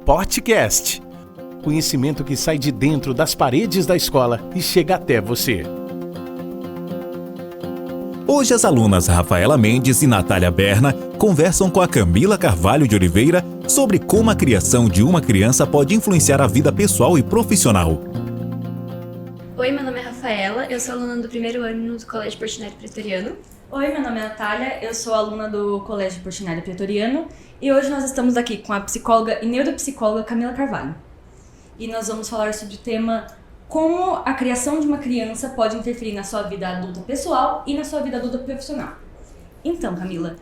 podcast. Conhecimento que sai de dentro das paredes da escola e chega até você. Hoje as alunas Rafaela Mendes e Natália Berna conversam com a Camila Carvalho de Oliveira sobre como a criação de uma criança pode influenciar a vida pessoal e profissional. Oi, meu nome é Rafaela, eu sou aluna do primeiro ano do Colégio Portinari Pretoriano. Oi, meu nome é Natália, eu sou aluna do Colégio Portinari Pretoriano e hoje nós estamos aqui com a psicóloga e neuropsicóloga Camila Carvalho. E nós vamos falar sobre o tema como a criação de uma criança pode interferir na sua vida adulta pessoal e na sua vida adulta profissional. Então, Camila,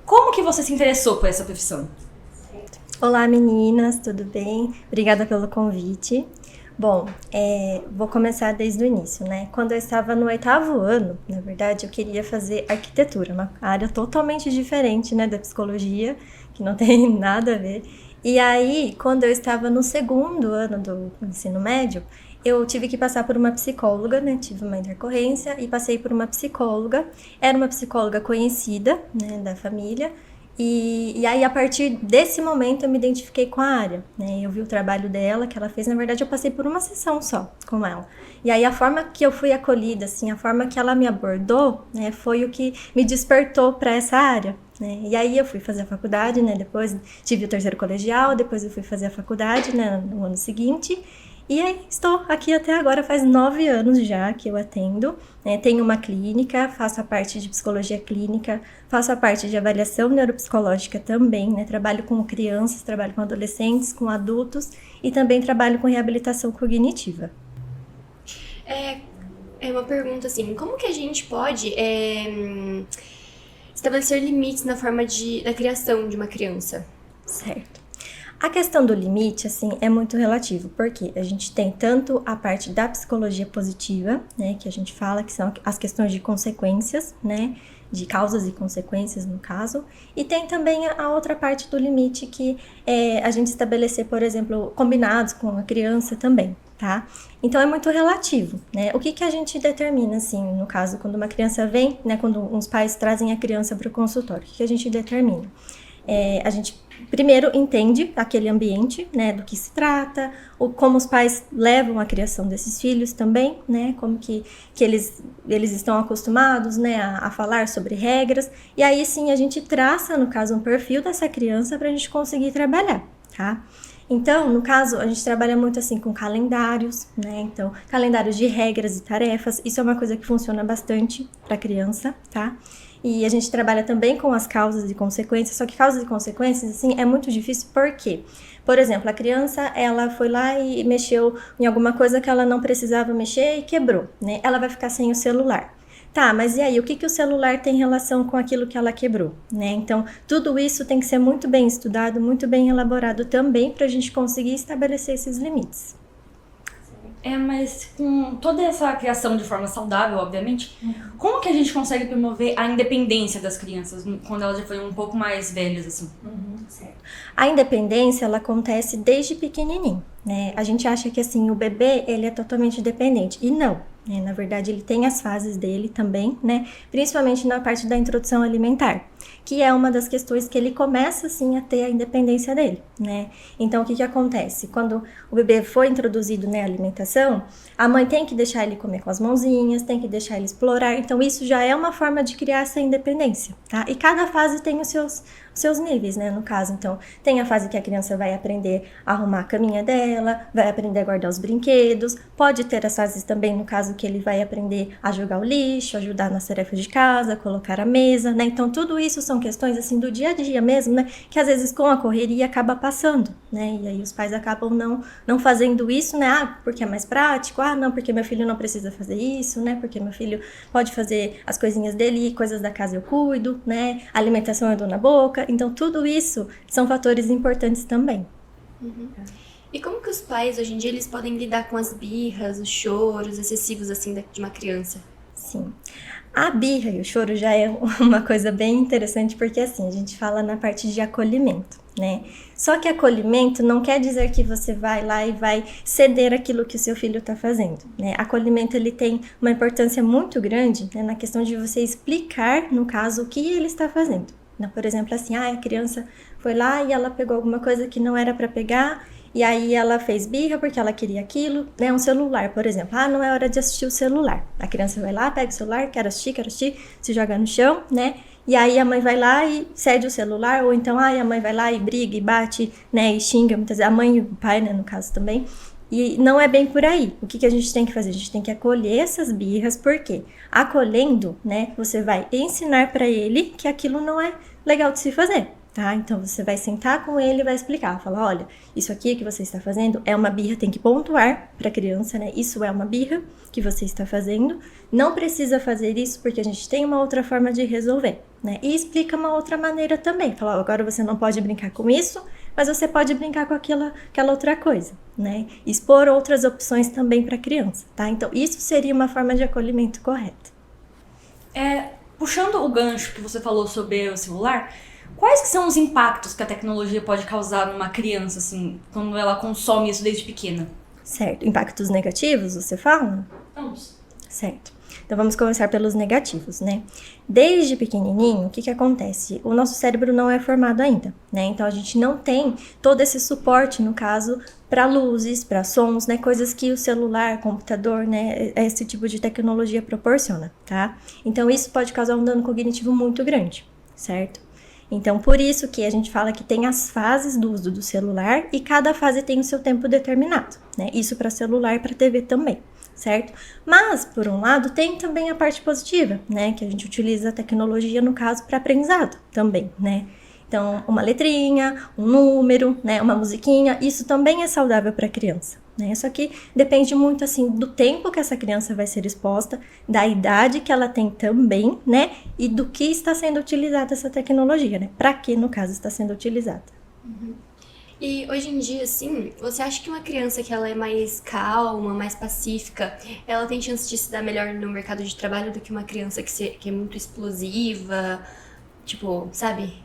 como que você se interessou por essa profissão? Olá meninas, tudo bem? Obrigada pelo convite. Bom, vou começar desde o início, né? Quando eu estava no 8º ano, na verdade, eu queria fazer arquitetura, uma área totalmente diferente, né, da psicologia, que não tem nada a ver. E aí, quando eu estava no 2º ano do ensino médio, eu tive que passar por uma psicóloga, né? Tive uma intercorrência e passei por uma psicóloga. Era uma psicóloga conhecida, né, da família. E aí, a partir desse momento, eu me identifiquei com a área, né? Eu vi o trabalho dela, que ela fez. Na verdade, eu passei por uma sessão só com ela. E aí, a forma que eu fui acolhida, assim, a forma que ela me abordou, né, foi o que me despertou para essa área, né? E aí, eu fui fazer a faculdade, né? Depois tive o 3º colegial, depois eu fui fazer a faculdade, né, no ano seguinte. E aí, estou aqui até agora, faz 9 anos já que eu atendo, né? Tenho uma clínica, faço a parte de psicologia clínica, faço a parte de avaliação neuropsicológica também, né? Trabalho com crianças, trabalho com adolescentes, com adultos e também trabalho com reabilitação cognitiva. É uma pergunta assim, como que a gente pode estabelecer limites na forma da criação de uma criança? Certo. A questão do limite, assim, é muito relativo, porque a gente tem tanto a parte da psicologia positiva, né, que a gente fala que são as questões de consequências, né, de causas e consequências no caso, e tem também a outra parte do limite que é a gente estabelecer, por exemplo, combinados com a criança também, tá? Então é muito relativo, né? O que a gente determina, assim, no caso, quando uma criança vem, né, quando uns pais trazem a criança para o consultório, o que a gente determina? A gente primeiro entende aquele ambiente, né, do que se trata, como os pais levam a criação desses filhos também, né, como que eles estão acostumados, né, a falar sobre regras, e aí sim a gente traça, no caso, um perfil dessa criança para a gente conseguir trabalhar, tá? Então, no caso, a gente trabalha muito assim com calendários, né? Então, calendários de regras e tarefas, isso é uma coisa que funciona bastante para a criança, tá? E a gente trabalha também com as causas e consequências, só que causas e consequências, assim, é muito difícil, por quê? Por exemplo, a criança, ela foi lá e mexeu em alguma coisa que ela não precisava mexer e quebrou, né? Ela vai ficar sem o celular. Tá, mas e aí, o que o celular tem relação com aquilo que ela quebrou, né? Então, tudo isso tem que ser muito bem estudado, muito bem elaborado também para a gente conseguir estabelecer esses limites. Mas com toda essa criação de forma saudável, obviamente, como que a gente consegue promover a independência das crianças quando elas já foram um pouco mais velhas, assim? Certo. A independência, ela acontece desde pequenininho, né? A gente acha que, assim, o bebê, ele é totalmente dependente, e não, né? Na verdade, ele tem as fases dele também, né? Principalmente na parte da introdução alimentar, que é uma das questões que ele começa, assim, a ter a independência dele, né? Então, o que acontece? Quando o bebê foi introduzido na alimentação, a mãe tem que deixar ele comer com as mãozinhas, tem que deixar ele explorar, então isso já é uma forma de criar essa independência, tá? E cada fase tem os seus níveis, né, no caso. Então, tem a fase que a criança vai aprender a arrumar a caminha dela, vai aprender a guardar os brinquedos, pode ter as fases também, no caso, que ele vai aprender a jogar o lixo, ajudar nas tarefas de casa, colocar a mesa, né? Então, tudo isso são questões, assim, do dia a dia mesmo, né, que às vezes com a correria acaba passando, né? E aí os pais acabam não fazendo isso, né? Porque é mais prático, não, porque meu filho não precisa fazer isso, né? Porque meu filho pode fazer as coisinhas dele, coisas da casa eu cuido, né? A alimentação eu dou na boca. Então, tudo isso são fatores importantes também. Uhum. E como que os pais, hoje em dia, eles podem lidar com as birras, os choros excessivos, assim, de uma criança? Sim. A birra e o choro já é uma coisa bem interessante, porque assim, a gente fala na parte de acolhimento, né? Só que acolhimento não quer dizer que você vai lá e vai ceder aquilo que o seu filho está fazendo, né? Acolhimento, ele tem uma importância muito grande, né, na questão de você explicar, no caso, o que ele está fazendo. Por exemplo, assim, a criança foi lá e ela pegou alguma coisa que não era para pegar, e aí ela fez birra porque ela queria aquilo, né? Um celular, por exemplo. Não é hora de assistir o celular. A criança vai lá, pega o celular, quer assistir, se joga no chão, né? E aí a mãe vai lá e cede o celular, ou então a mãe vai lá e briga e bate, né? E xinga muitas vezes, a mãe e o pai, né? No caso também. E não é bem por aí. O que a gente tem que fazer? A gente tem que acolher essas birras, porque acolhendo, né? Você vai ensinar para ele que aquilo não é legal de se fazer. Tá? Então, você vai sentar com ele e vai explicar, falar, olha, isso aqui que você está fazendo é uma birra, tem que pontuar para a criança, né? Isso é uma birra que você está fazendo, não precisa fazer isso porque a gente tem uma outra forma de resolver, né? E explica uma outra maneira também, fala, agora você não pode brincar com isso, mas você pode brincar com aquela outra coisa, né? Expor outras opções também para a criança, tá? Então, isso seria uma forma de acolhimento correta. Puxando o gancho que você falou sobre o celular, quais que são os impactos que a tecnologia pode causar numa criança, assim, quando ela consome isso desde pequena? Certo. Impactos negativos, você fala? Vamos. Certo. Então, vamos começar pelos negativos, né? Desde pequenininho, o que acontece? O nosso cérebro não é formado ainda, né? Então, a gente não tem todo esse suporte, no caso, para luzes, para sons, né? Coisas que o celular, computador, né? Esse tipo de tecnologia proporciona, tá? Então, isso pode causar um dano cognitivo muito grande, certo? Então, por isso que a gente fala que tem as fases do uso do celular e cada fase tem o seu tempo determinado, né? Isso para celular e para TV também, certo? Mas, por um lado, tem também a parte positiva, né? Que a gente utiliza a tecnologia, no caso, para aprendizado também, né? Então, uma letrinha, um número, né? Uma musiquinha, isso também é saudável para a criança, né? Só que depende muito, assim, do tempo que essa criança vai ser exposta, da idade que ela tem também, né? E do que está sendo utilizada essa tecnologia, né? Para que, no caso, está sendo utilizada. Uhum. E hoje em dia, assim, você acha que uma criança que ela é mais calma, mais pacífica, ela tem chance de se dar melhor no mercado de trabalho do que uma criança que é muito explosiva, tipo, sabe?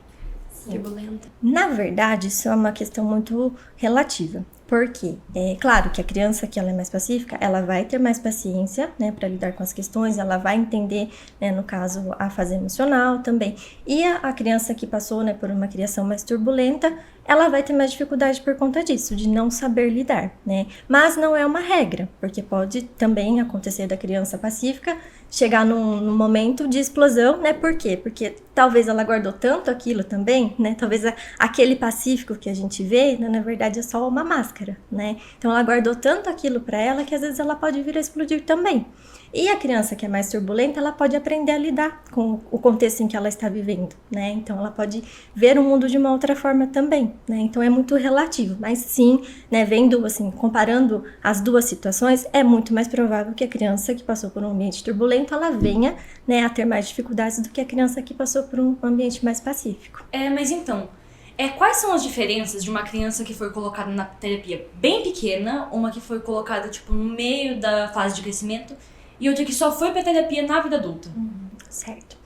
Turbulenta. Na verdade, isso é uma questão muito relativa. Por quê? É claro que a criança que ela é mais pacífica, ela vai ter mais paciência, né, para lidar com as questões, ela vai entender, né, no caso, a fase emocional também. E a criança que passou, né, por uma criação mais turbulenta, ela vai ter mais dificuldade por conta disso, de não saber lidar, né? Mas não é uma regra, porque pode também acontecer da criança pacífica chegar num momento de explosão, né? Por quê? Porque talvez ela guardou tanto aquilo também, né? Talvez aquele pacífico que a gente vê, né, na verdade é só uma máscara, né? Então ela guardou tanto aquilo para ela que às vezes ela pode vir a explodir também. E a criança que é mais turbulenta, ela pode aprender a lidar com o contexto em que ela está vivendo, né? Então, ela pode ver o mundo de uma outra forma também, né? Então, é muito relativo. Mas sim, né, vendo, assim, comparando as duas situações, é muito mais provável que a criança que passou por um ambiente turbulento, ela venha, né, a ter mais dificuldades do que a criança que passou por um ambiente mais pacífico. Mas então, quais são as diferenças de uma criança que foi colocada na terapia bem pequena, uma que foi colocada, tipo, no meio da fase de crescimento, e outra que só foi pra terapia na vida adulta? Certo.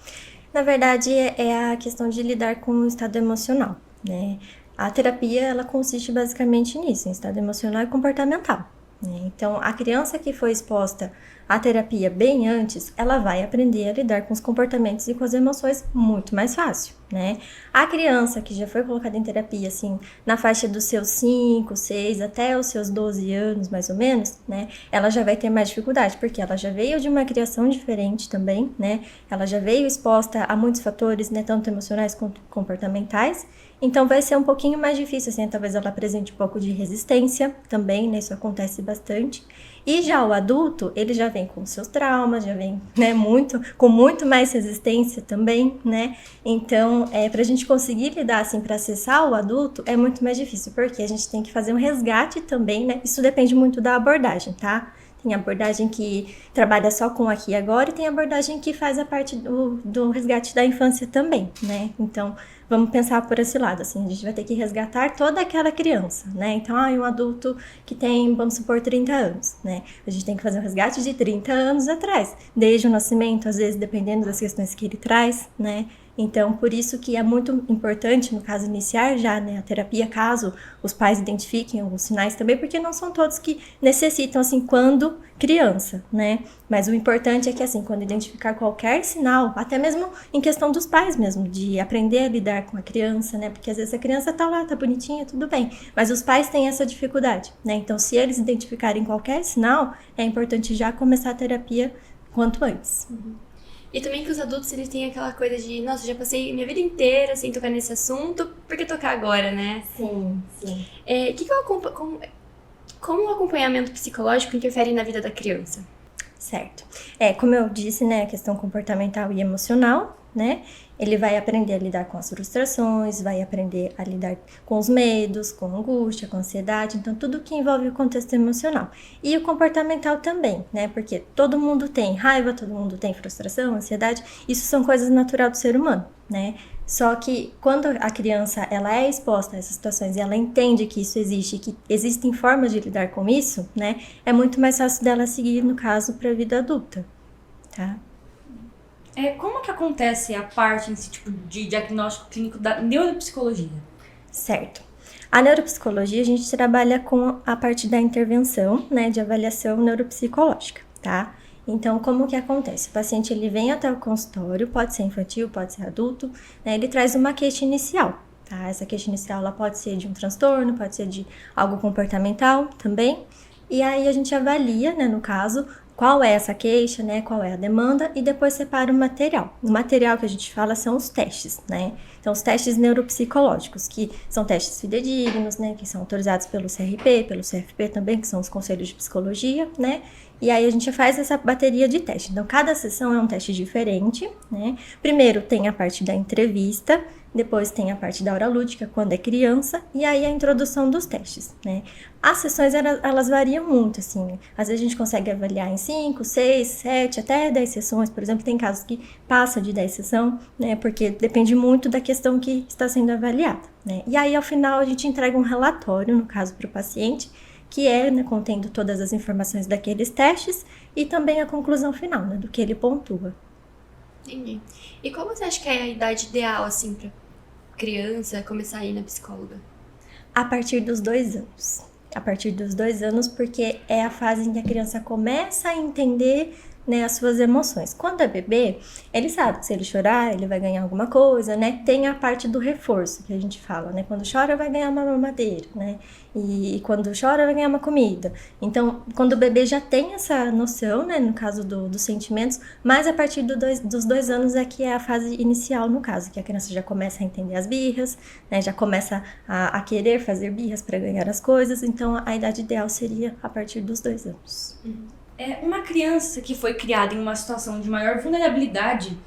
Na verdade, é a questão de lidar com o estado emocional, né? A terapia, ela consiste basicamente nisso, em estado emocional e comportamental, né? Então, a criança que foi exposta à terapia bem antes, ela vai aprender a lidar com os comportamentos e com as emoções muito mais fácil, né? A criança que já foi colocada em terapia, assim, na faixa dos seus 5, 6, até os seus 12 anos, mais ou menos, né? Ela já vai ter mais dificuldade, porque ela já veio de uma criação diferente também, né? Ela já veio exposta a muitos fatores, né? Tanto emocionais quanto comportamentais. Então, vai ser um pouquinho mais difícil, assim, talvez ela apresente um pouco de resistência também, né? Isso acontece bastante. E já o adulto, ele já vem com seus traumas, já vem, né, com muito mais resistência também, né? Então, pra gente conseguir lidar, assim, para acessar o adulto, é muito mais difícil, porque a gente tem que fazer um resgate também, né? Isso depende muito da abordagem, tá? Tem abordagem que trabalha só com aqui e agora e tem abordagem que faz a parte do resgate da infância também, né? Então, vamos pensar por esse lado, assim, a gente vai ter que resgatar toda aquela criança, né? Então, um adulto que tem, vamos supor, 30 anos, né? A gente tem que fazer um resgate de 30 anos atrás, desde o nascimento, às vezes, dependendo das questões que ele traz, né? Então, por isso que é muito importante, no caso, iniciar já, né, a terapia, caso os pais identifiquem alguns sinais também, porque não são todos que necessitam, assim, quando criança, né? Mas o importante é que, assim, quando identificar qualquer sinal, até mesmo em questão dos pais mesmo, de aprender a lidar com a criança, né? Porque às vezes a criança tá lá, tá bonitinha, tudo bem, mas os pais têm essa dificuldade, né? Então, se eles identificarem qualquer sinal, é importante já começar a terapia quanto antes. E também que os adultos, eles têm aquela coisa de, nossa, já passei minha vida inteira sem tocar nesse assunto, por que tocar agora, né? Sim, sim. Como o acompanhamento psicológico interfere na vida da criança? Certo. Como eu disse, né, a questão comportamental e emocional, né? Ele vai aprender a lidar com as frustrações, vai aprender a lidar com os medos, com a angústia, com a ansiedade, então tudo que envolve o contexto emocional. E o comportamental também, né? Porque todo mundo tem raiva, todo mundo tem frustração, ansiedade, isso são coisas naturais do ser humano, né? Só que quando a criança ela é exposta a essas situações e ela entende que isso existe, que existem formas de lidar com isso, né? É muito mais fácil dela seguir, no caso, para a vida adulta, tá? Como que acontece a parte em si, tipo, de diagnóstico clínico da neuropsicologia? Certo. A neuropsicologia, a gente trabalha com a parte da intervenção, né, de avaliação neuropsicológica, tá? Então, como que acontece? O paciente, ele vem até o consultório, pode ser infantil, pode ser adulto, né, ele traz uma queixa inicial, tá? Essa queixa inicial, ela pode ser de um transtorno, pode ser de algo comportamental também, e aí a gente avalia, né, no caso, qual é essa queixa, né, qual é a demanda, e depois separa o material. O material que a gente fala são os testes, né? Então, os testes neuropsicológicos, que são testes fidedignos, né, que são autorizados pelo CRP, pelo CFP também, que são os conselhos de psicologia, né? E aí a gente faz essa bateria de teste. Então, cada sessão é um teste diferente, né? Primeiro tem a parte da entrevista, depois tem a parte da hora lúdica, quando é criança, e aí a introdução dos testes, né? As sessões, elas variam muito, assim. Às vezes a gente consegue avaliar em 5, 6, 7, até 10 sessões. Por exemplo, tem casos que passam de 10 sessões, né? Porque depende muito da questão que está sendo avaliada, né? E aí, ao final, a gente entrega um relatório, no caso, para o paciente, que é, né, contendo todas as informações daqueles testes e também a conclusão final, né, do que ele pontua. Entendi. E qual você acha que é a idade ideal, assim, pra criança começar a ir na psicóloga? A partir dos 2 anos. A partir dos 2 anos, porque é a fase em que a criança começa a entender, né, as suas emoções. Quando é bebê, ele sabe que se ele chorar, ele vai ganhar alguma coisa, né? Tem a parte do reforço que a gente fala, né? Quando chora, vai ganhar uma mamadeira, né? E quando chora, vai ganhar uma comida. Então, quando o bebê já tem essa noção, né, no caso dos sentimentos, mas a partir dos 2 anos é que é a fase inicial, no caso, que a criança já começa a entender as birras, né? Já começa a querer fazer birras para ganhar as coisas. Então, a idade ideal seria a partir dos 2 anos. Uma criança que foi criada em uma situação de maior vulnerabilidade,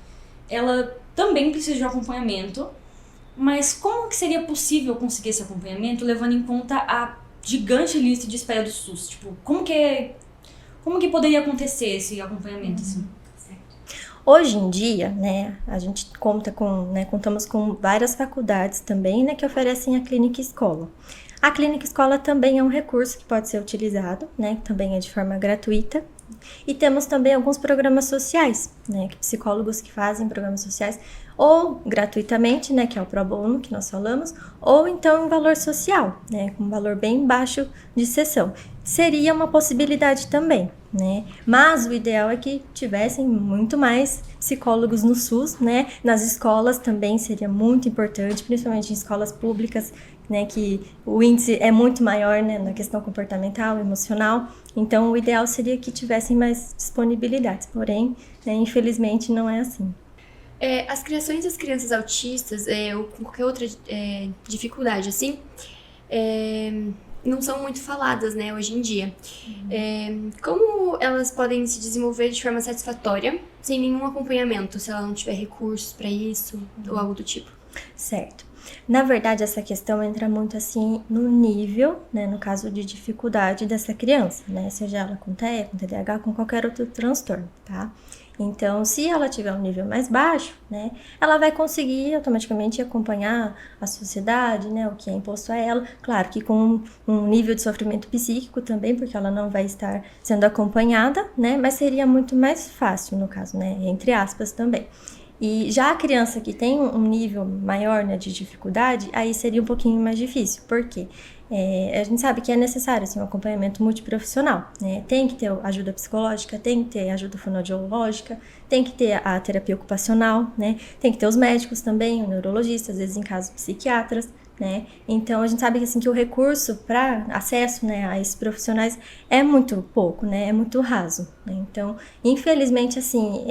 ela também precisa de um acompanhamento, mas como que seria possível conseguir esse acompanhamento levando em conta a gigante lista de espera do SUS? Tipo, como que poderia acontecer esse acompanhamento, assim? Hoje em dia, né, a gente contamos com várias faculdades também, né, que oferecem a clínica escola. A clínica escola também é um recurso que pode ser utilizado, né, que também é de forma gratuita. E temos também alguns programas sociais, né, psicólogos que fazem programas sociais, ou gratuitamente, né, que é o Pro Bono que nós falamos, ou então em valor social, né, com um valor bem baixo de sessão. Seria uma possibilidade também, né, mas o ideal é que tivessem muito mais psicólogos no SUS, né, nas escolas também seria muito importante, principalmente em escolas públicas, né, que o índice é muito maior, né, na questão comportamental, emocional, então o ideal seria que tivessem mais disponibilidades, porém, né, infelizmente não é assim. As criações das crianças autistas, ou com qualquer outra dificuldade, assim, não são muito faladas, né, hoje em dia. Como elas podem se desenvolver de forma satisfatória, sem nenhum acompanhamento, se ela não tiver recursos para isso, ou algo do tipo? Certo. Na verdade, essa questão entra muito assim no nível, né, no caso de dificuldade dessa criança, né, seja ela com TEA, com TDAH, com qualquer outro transtorno, tá? Então, se ela tiver um nível mais baixo, né, ela vai conseguir automaticamente acompanhar a sociedade, né, o que é imposto a ela, claro que com um nível de sofrimento psíquico também, porque ela não vai estar sendo acompanhada, né, mas seria muito mais fácil no caso, né, entre aspas também. E já a criança que tem um nível maior, né, de dificuldade, aí seria um pouquinho mais difícil. Por quê? A gente sabe que é necessário assim, um acompanhamento multiprofissional, né? Tem que ter ajuda psicológica, tem que ter ajuda fonoaudiológica, tem que ter a terapia ocupacional, né? Tem que ter os médicos também, o neurologista, às vezes em casos psiquiatras, né? Então a gente sabe que, assim, que o recurso para acesso, né, a esses profissionais é muito pouco, né? É muito raso, né? Então, infelizmente, assim,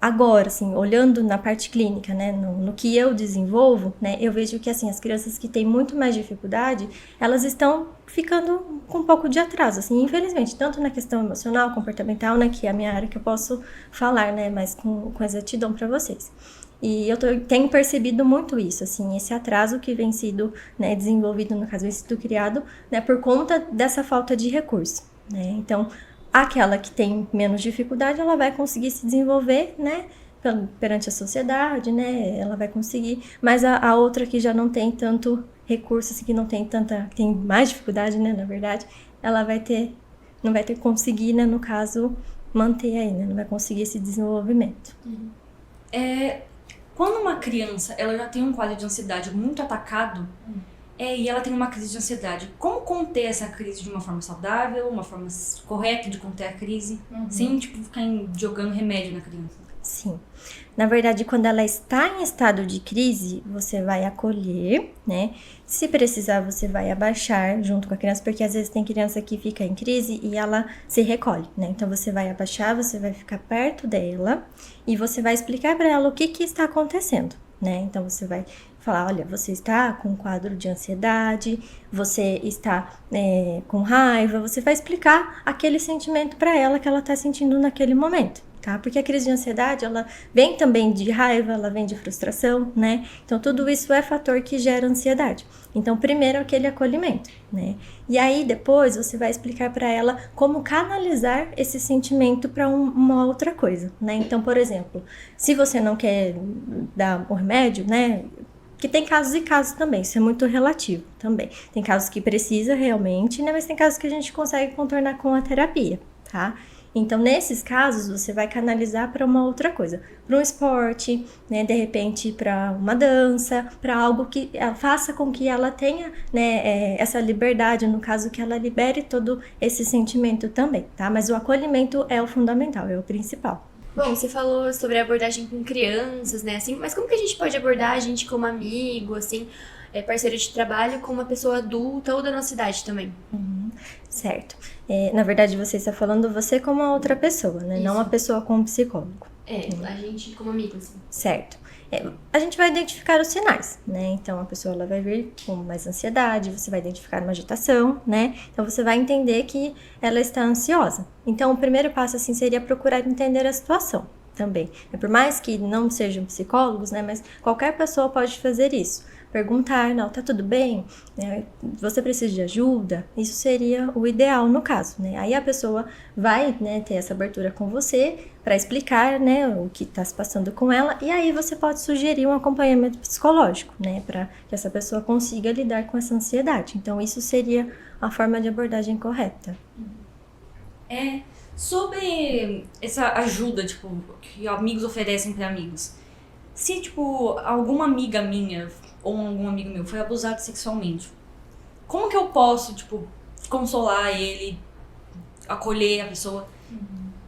agora, assim, olhando na parte clínica, né, no que eu desenvolvo, né, eu vejo que, assim, as crianças que têm muito mais dificuldade, elas estão ficando com um pouco de atraso, assim, infelizmente, tanto na questão emocional, comportamental, né, que é a minha área que eu posso falar, né, mais com exatidão para vocês. E eu tenho percebido muito isso, assim, esse atraso que vem sido, né, desenvolvido, no caso, vem sido criado, né, por conta dessa falta de recurso, né, então, aquela que tem menos dificuldade, ela vai conseguir se desenvolver, né, perante a sociedade, né, ela vai conseguir, mas a outra que já não tem tanto recurso, assim, que não tem tanta, tem mais dificuldade, né, na verdade, ela não vai ter conseguir, né, no caso, manter aí, né, não vai conseguir esse desenvolvimento. Quando uma criança, ela já tem um quadro de ansiedade muito atacado, e ela tem uma crise de ansiedade, como conter essa crise de uma forma saudável, uma forma correta de conter a crise, sem, tipo, ficar jogando remédio na criança? Sim. Na verdade, quando ela está em estado de crise, você vai acolher, né? Se precisar, você vai abaixar junto com a criança, porque às vezes tem criança que fica em crise e ela se recolhe, né? Então, você vai abaixar, você vai ficar perto dela e você vai explicar para ela o que está acontecendo, né? Então, você vai falar, olha, você está com um quadro de ansiedade, você está com raiva, você vai explicar aquele sentimento para ela que ela está sentindo naquele momento, tá? Porque a crise de ansiedade, ela vem também de raiva, ela vem de frustração, né? Então, tudo isso é fator que gera ansiedade. Então, primeiro, aquele acolhimento, né? E aí, depois, você vai explicar para ela como canalizar esse sentimento para uma outra coisa, né? Então, por exemplo, se você não quer dar o remédio, né? Que tem casos e casos também, isso é muito relativo também. Tem casos que precisa realmente, né? Mas tem casos que a gente consegue contornar com a terapia, tá? Então, nesses casos, você vai canalizar para uma outra coisa, para um esporte, né, de repente para uma dança, para algo que faça com que ela tenha, né, essa liberdade, no caso que ela libere todo esse sentimento também, tá? Mas o acolhimento é o fundamental, é o principal. Bom, você falou sobre a abordagem com crianças, né, assim, mas como que a gente pode abordar a gente como amigo, assim, parceiro de trabalho, com uma pessoa adulta ou da nossa idade também? Certo. Na verdade, você está falando você como a outra pessoa, né? Isso. Não a pessoa como psicólogo. A gente como amigo, assim. Certo. A gente vai identificar os sinais, né? Então, a pessoa ela vai vir com mais ansiedade, você vai identificar uma agitação, né? Então, você vai entender que ela está ansiosa. Então, o primeiro passo, assim, seria procurar entender a situação também. Por mais que não sejam psicólogos, né? Mas qualquer pessoa pode fazer isso. Perguntar, não, tá tudo bem? Você precisa de ajuda? Isso seria o ideal no caso, né? Aí a pessoa vai, né, ter essa abertura com você para explicar, né, o que está se passando com ela, e aí você pode sugerir um acompanhamento psicológico, né, para que essa pessoa consiga lidar com essa ansiedade. Então, isso seria a forma de abordagem correta. Sobre essa ajuda, tipo, que amigos oferecem para amigos. Se, tipo, alguma amiga minha ou algum amigo meu foi abusado sexualmente, como que eu posso, tipo, consolar ele, acolher a pessoa?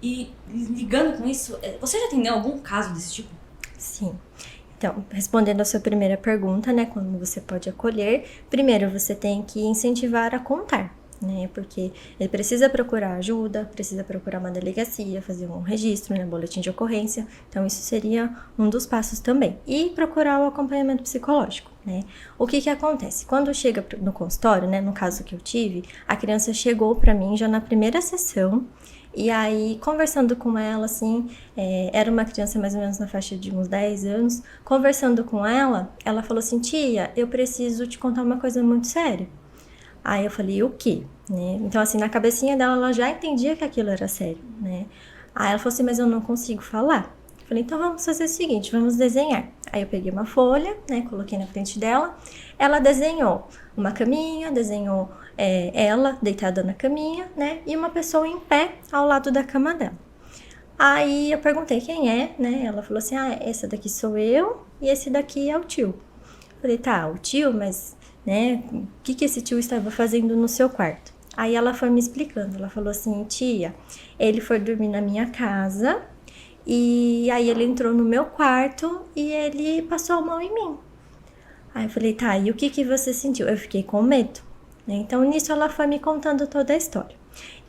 E ligando com isso, você já atendeu algum caso desse tipo? Sim. Então, respondendo a sua primeira pergunta, né, como você pode acolher, primeiro você tem que incentivar a contar, né, porque ele precisa procurar ajuda, precisa procurar uma delegacia, fazer um registro, né, boletim de ocorrência, então isso seria um dos passos também. E procurar o acompanhamento psicológico, né. O que acontece? Quando chega no consultório, né, no caso que eu tive, a criança chegou para mim já na primeira sessão, e aí, conversando com ela, assim, era uma criança mais ou menos na faixa de uns 10 anos, conversando com ela, ela falou assim, tia, eu preciso te contar uma coisa muito séria. Aí eu falei, o quê? Né? Então, assim, na cabecinha dela, ela já entendia que aquilo era sério, né? Aí ela falou assim, mas eu não consigo falar. Eu falei, então vamos fazer o seguinte, vamos desenhar. Aí eu peguei uma folha, né, coloquei na frente dela, ela desenhou uma caminha, desenhou ela deitada na caminha, né, e uma pessoa em pé ao lado da cama dela. Aí eu perguntei quem é, né? Ela falou assim, essa daqui sou eu e esse daqui é o tio. Eu falei, tá, o tio, mas, né, o que esse tio estava fazendo no seu quarto? Aí ela foi me explicando, ela falou assim, tia, ele foi dormir na minha casa e aí ele entrou no meu quarto e ele passou a mão em mim. Aí eu falei, tá, e o que você sentiu? Eu fiquei com medo, né? Então nisso ela foi me contando toda a história.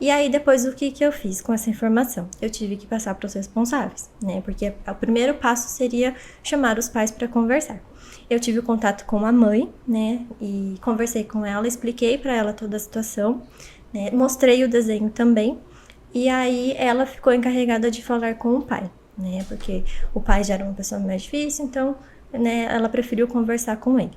E aí depois o que eu fiz com essa informação? Eu tive que passar para os responsáveis, né? Porque o primeiro passo seria chamar os pais para conversar. Eu tive contato com a mãe, né? E conversei com ela, expliquei para ela toda a situação, né? Mostrei o desenho também. E aí ela ficou encarregada de falar com o pai, né? Porque o pai já era uma pessoa mais difícil, então, né, ela preferiu conversar com ele.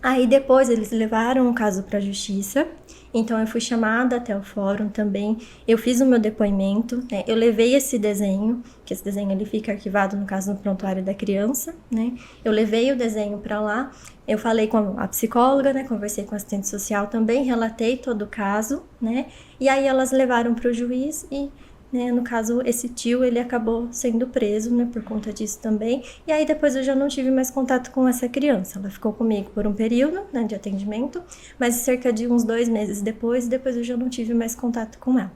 Aí depois eles levaram o caso para a justiça, então eu fui chamada até o fórum também, eu fiz o meu depoimento, né? Eu levei esse desenho, que esse desenho ele fica arquivado no caso no prontuário da criança, né? Eu levei o desenho para lá, eu falei com a psicóloga, né? Conversei com a assistente social também, relatei todo o caso, né? E aí elas levaram para o juiz e, né, no caso, esse tio, ele acabou sendo preso, né, por conta disso também. E aí depois eu já não tive mais contato com essa criança. Ela ficou comigo por um período, né, de atendimento, mas cerca de uns 2 meses depois eu já não tive mais contato com ela.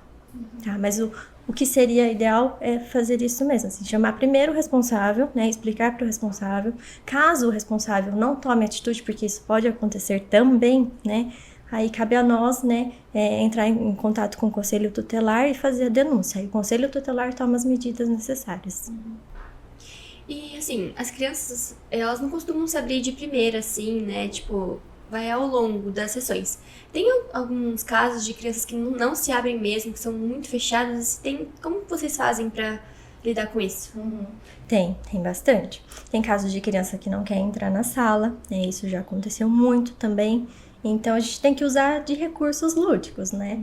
Tá? Mas o que seria ideal é fazer isso mesmo, assim, chamar primeiro o responsável, né, explicar para o responsável. Caso o responsável não tome atitude, porque isso pode acontecer também, né, aí cabe a nós, né, entrar em contato com o conselho tutelar e fazer a denúncia. Aí o conselho tutelar toma as medidas necessárias. E, assim, as crianças, elas não costumam se abrir de primeira, assim, né? Tipo, vai ao longo das sessões. Tem alguns casos de crianças que não se abrem mesmo, que são muito fechadas. Como vocês fazem pra lidar com isso? Tem bastante. Tem casos de criança que não quer entrar na sala, né? Isso já aconteceu muito também. Então, a gente tem que usar de recursos lúdicos, né?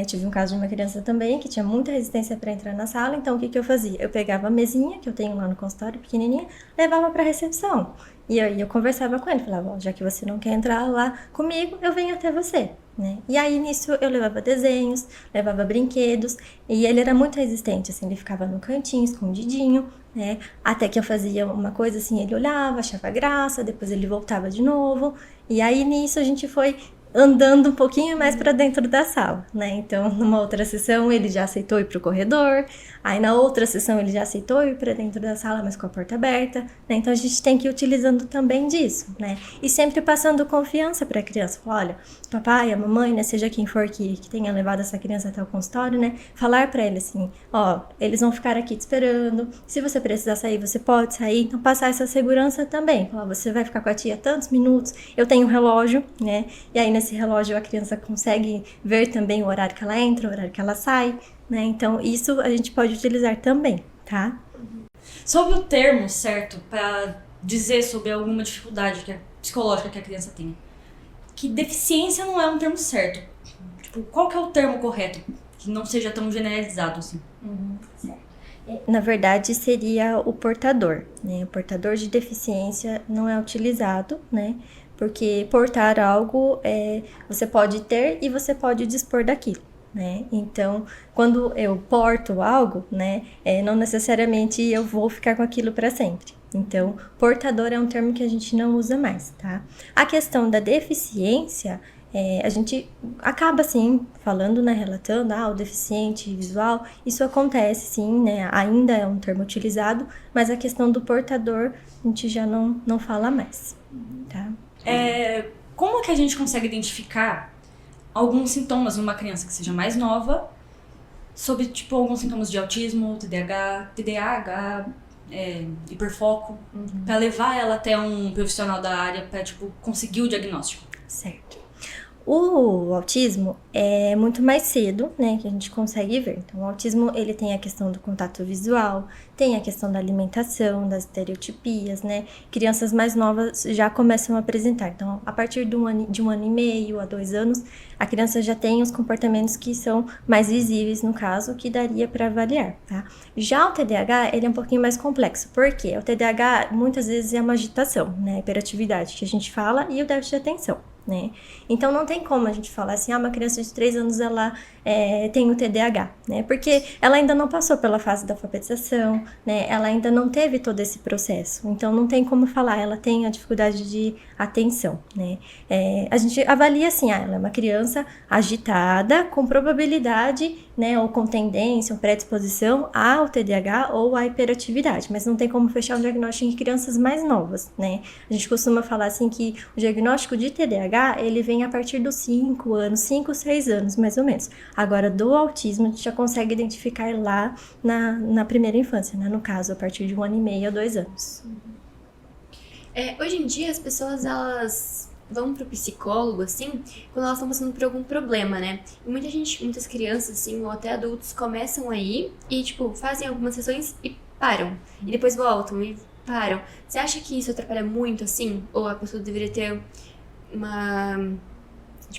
Tive um caso de uma criança também que tinha muita resistência para entrar na sala. Então, o que eu fazia? Eu pegava a mesinha, que eu tenho lá no consultório, pequenininha, levava para a recepção. E aí eu conversava com ele, falava, já que você não quer entrar lá comigo, eu venho até você, né? E aí, nisso, eu levava desenhos, levava brinquedos. E ele era muito resistente, assim, ele ficava no cantinho, escondidinho, né? Até que eu fazia uma coisa assim, ele olhava, achava graça, depois ele voltava de novo. E aí nisso a gente foi andando um pouquinho mais para dentro da sala, né? Então, numa outra sessão ele já aceitou ir pro corredor, aí na outra sessão ele já aceitou ir para dentro da sala, mas com a porta aberta, né? Então a gente tem que ir utilizando também disso, né? E sempre passando confiança para a criança. Olha, papai, a mamãe, né, seja quem for que tenha levado essa criança até o consultório, né? Falar para ele assim, eles vão ficar aqui te esperando. Se você precisar sair, você pode sair. Então passar essa segurança também. Falar, você vai ficar com a tia tantos minutos. Eu tenho um relógio, né? E aí nesse relógio a criança consegue ver também o horário que ela entra, o horário que ela sai, né? Então isso a gente pode utilizar também, tá? Sobre o termo certo para dizer sobre alguma dificuldade psicológica que a criança tem, que deficiência não é um termo certo. Tipo, qual que é o termo correto? Que não seja tão generalizado assim. Na verdade, seria o portador, né? O portador de deficiência não é utilizado, né? Porque portar algo, você pode ter e você pode dispor daquilo, né? Então, quando eu porto algo, né? Não necessariamente eu vou ficar com aquilo para sempre. Então, portador é um termo que a gente não usa mais, tá? A questão da deficiência, a gente acaba, assim, falando, né, relatando, o deficiente visual, isso acontece, sim, né, ainda é um termo utilizado, mas a questão do portador, a gente já não fala mais, tá? Como é que a gente consegue identificar alguns sintomas numa criança que seja mais nova, sobre, tipo, alguns sintomas de autismo, TDAH, hiperfoco, para levar ela até um profissional da área para, tipo, conseguir o diagnóstico? Certo. O autismo é muito mais cedo, né, que a gente consegue ver. Então, o autismo, ele tem a questão do contato visual, tem a questão da alimentação, das estereotipias, né. Crianças mais novas já começam a apresentar. Então, a partir de um ano e meio a 2 anos, a criança já tem os comportamentos que são mais visíveis, no caso, que daria para avaliar, tá? Já o TDAH, ele é um pouquinho mais complexo. Por quê? O TDAH, muitas vezes, é uma agitação, né, hiperatividade, que a gente fala, e o déficit de atenção. né? Então não tem como a gente falar assim, uma criança de 3 anos ela tem o TDAH, né? Porque ela ainda não passou pela fase da alfabetização, né? Ela ainda não teve todo esse processo, então não tem como falar, ela tem a dificuldade de atenção, né? A gente avalia assim, ela é uma criança agitada, com probabilidade, né, ou com tendência, ou predisposição ao TDAH ou à hiperatividade, mas não tem como fechar o diagnóstico em crianças mais novas, né? A gente costuma falar assim que o diagnóstico de TDAH, ele vem a partir dos 5 anos, 5, 6 anos, mais ou menos. Agora, do autismo, a gente já consegue identificar lá na primeira infância, né? No caso, a partir de 1 ano e meio a 2 anos. Hoje em dia, as pessoas, elas vão pro psicólogo, assim, quando elas estão passando por algum problema, né? E muitas crianças, assim, ou até adultos, começam aí e, tipo, fazem algumas sessões e param. E depois voltam e param. Você acha que isso atrapalha muito, assim? Ou a pessoa deveria ter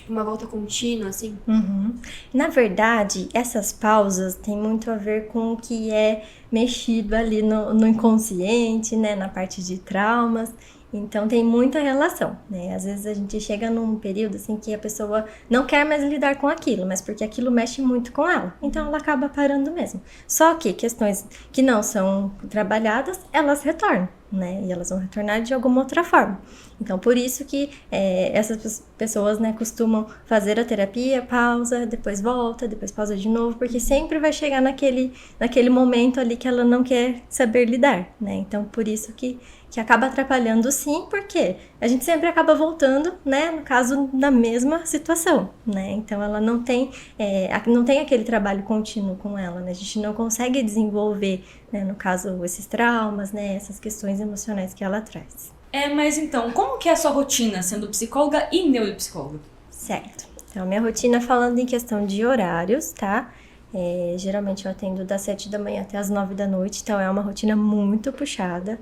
uma volta contínua, assim? Uhum. Na verdade, essas pausas têm muito a ver com o que é mexido ali no inconsciente, né? Na parte de traumas. Então, tem muita relação, né? Às vezes a gente chega num período, assim, que a pessoa não quer mais lidar com aquilo, mas porque aquilo mexe muito com ela. Então, ela acaba parando mesmo. Só que questões que não são trabalhadas, elas retornam, né? E elas vão retornar de alguma outra forma. Então, por isso que essas pessoas, né, costumam fazer a terapia, pausa, depois volta, depois pausa de novo, porque sempre vai chegar naquele momento ali que ela não quer saber lidar, né? Então, por isso que acaba atrapalhando sim, porque a gente sempre acaba voltando, né, no caso, na mesma situação, né? Então, ela não tem aquele trabalho contínuo com ela, né? A gente não consegue desenvolver, né, no caso, esses traumas, né, essas questões emocionais que ela traz. Mas então, como que é a sua rotina sendo psicóloga e neuropsicóloga? Certo. Então, minha rotina falando em questão de horários, tá? Geralmente eu atendo das 7 da manhã até as 9 da noite, então é uma rotina muito puxada.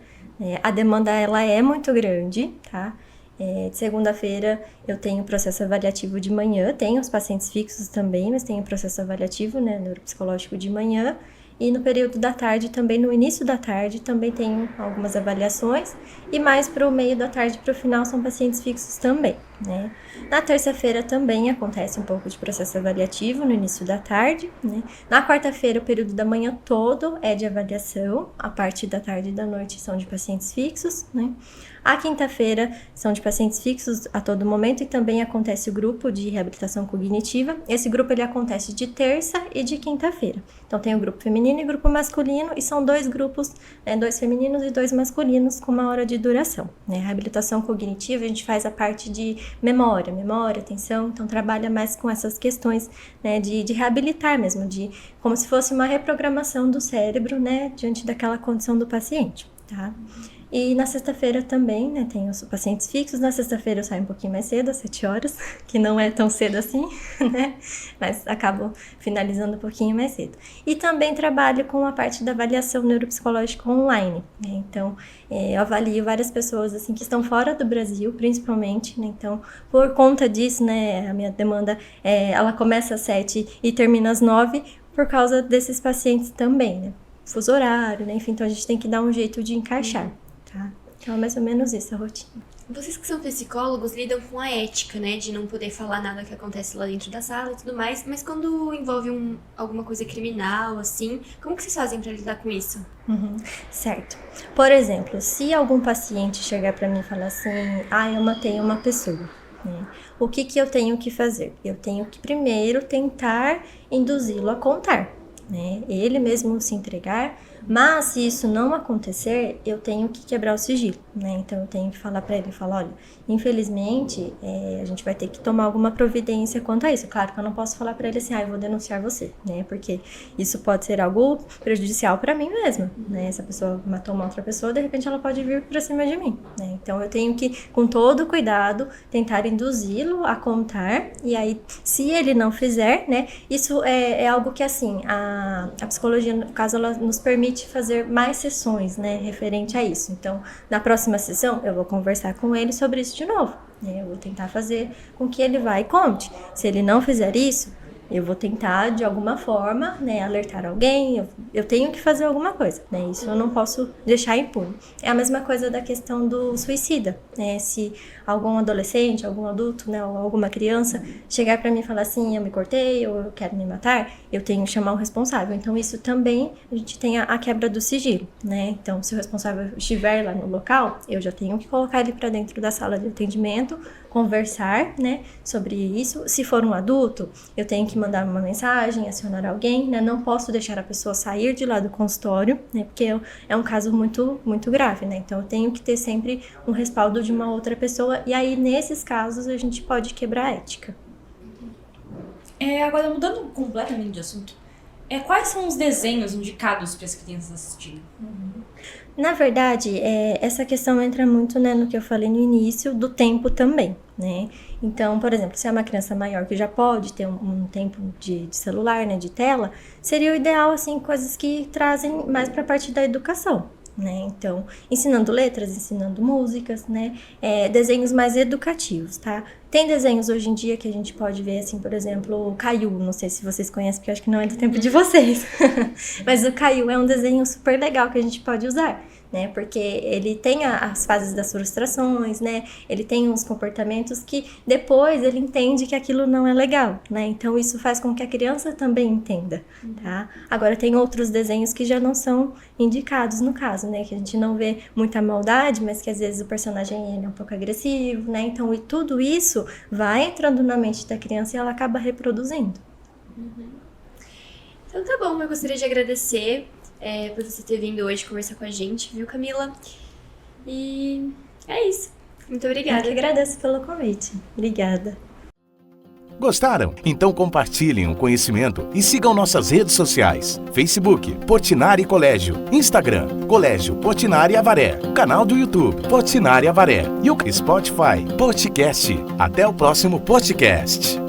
A demanda, ela é muito grande, tá? De segunda-feira eu tenho processo avaliativo de manhã, tenho os pacientes fixos também, mas tenho processo avaliativo, né, neuropsicológico de manhã. E no período da tarde, também no início da tarde, também tenho algumas avaliações. E mais para o meio da tarde, para o final, são pacientes fixos também, né? Na terça-feira também acontece um pouco de processo avaliativo no início da tarde, né? Na quarta-feira, o período da manhã todo é de avaliação. A parte da tarde e da noite são de pacientes fixos, né? A quinta-feira são de pacientes fixos a todo momento e também acontece o grupo de reabilitação cognitiva. Esse grupo ele acontece de terça e de quinta-feira. Então tem o grupo feminino e o grupo masculino e são 2 grupos, né, 2 femininos e 2 masculinos com 1 hora de duração, né? A reabilitação cognitiva a gente faz a parte de memória, atenção, então trabalha mais com essas questões, né, de reabilitar mesmo, como se fosse uma reprogramação do cérebro, né, diante daquela condição do paciente, tá? E na sexta-feira também, né, tenho os pacientes fixos. Na sexta-feira eu saio um pouquinho mais cedo, às 7 horas, que não é tão cedo assim, né, mas acabo finalizando um pouquinho mais cedo. E também trabalho com a parte da avaliação neuropsicológica online, né, então eu avalio várias pessoas, assim, que estão fora do Brasil, principalmente, né, então por conta disso, né, a minha demanda, ela começa às 7 e termina às 9, por causa desses pacientes também, né, fuso horário, né, enfim, então a gente tem que dar um jeito de encaixar. Tá? Então é mais ou menos isso a rotina. Vocês que são psicólogos lidam com a ética, né? De não poder falar nada que acontece lá dentro da sala e tudo mais. Mas quando envolve alguma coisa criminal, assim, como que vocês fazem pra lidar com isso? Certo. Por exemplo, se algum paciente chegar pra mim e falar assim, eu matei uma pessoa, né? O que eu tenho que fazer? Eu tenho que primeiro tentar induzi-lo a contar, né? Ele mesmo se entregar. Mas se isso não acontecer, eu tenho que quebrar o sigilo, né? Então eu tenho que falar para ele, olha, infelizmente a gente vai ter que tomar alguma providência quanto a isso. Claro que eu não posso falar para ele assim, eu vou denunciar você, né? Porque isso pode ser algo prejudicial para mim mesma, né? Se a pessoa matou uma outra pessoa, de repente ela pode vir para cima de mim, né? Então eu tenho que, com todo cuidado, tentar induzi-lo a contar. E aí, se ele não fizer, né? Isso é algo que, assim, a psicologia, no caso, ela nos permite fazer mais sessões, né, referente a isso. Então, na próxima sessão, eu vou conversar com ele sobre isso de novo, né? Eu vou tentar fazer com que ele vá e conte. Se ele não fizer isso, Eu vou tentar, de alguma forma, né, alertar alguém, eu tenho que fazer alguma coisa, né? Isso eu não posso deixar impune. É a mesma coisa da questão do suicida, né? Se algum adolescente, algum adulto, né, ou alguma criança chegar para mim e falar assim, eu me cortei, ou eu quero me matar, eu tenho que chamar o responsável. Então, isso também, a gente tem a quebra do sigilo, né? Então, se o responsável estiver lá no local, eu já tenho que colocar ele para dentro da sala de atendimento, conversar, né, sobre isso. Se for um adulto, eu tenho que mandar uma mensagem, acionar alguém, né? Não posso deixar a pessoa sair de lá do consultório, né? Porque é um caso muito, muito grave, né? Então, eu tenho que ter sempre um respaldo de uma outra pessoa. E aí, nesses casos, a gente pode quebrar a ética. Agora, mudando completamente de assunto, quais são os desenhos indicados para as crianças assistirem? Na verdade, essa questão entra muito, né, no que eu falei no início, do tempo também, né? Então, por exemplo, se é uma criança maior que já pode ter um tempo de celular, né, de tela, seria o ideal, assim, coisas que trazem mais para a parte da educação, né? Então, ensinando letras, ensinando músicas, né? Desenhos mais educativos, tá? Tem desenhos hoje em dia que a gente pode ver, assim, por exemplo, o Caillou. Não sei se vocês conhecem, porque eu acho que não é do tempo de vocês. Mas o Caillou é um desenho super legal que a gente pode usar, né? Porque ele tem as fases das frustrações, né? Ele tem uns comportamentos que depois ele entende que aquilo não é legal, né? Então, isso faz com que a criança também entenda, tá? Agora, tem outros desenhos que já não são indicados no caso, né? Que a gente não vê muita maldade, mas que às vezes o personagem ele é um pouco agressivo, né? Então, e tudo isso vai entrando na mente da criança e ela acaba reproduzindo. Então tá bom, eu gostaria de agradecer por você ter vindo hoje conversar com a gente, viu, Camila? E é isso. Muito obrigada. Eu que agradeço pelo convite. Obrigada. Gostaram? Então compartilhem o conhecimento e sigam nossas redes sociais. Facebook, Portinari Colégio. Instagram, Colégio Portinari Avaré. Canal do YouTube, Portinari Avaré. E o Spotify, Podcast. Até o próximo podcast.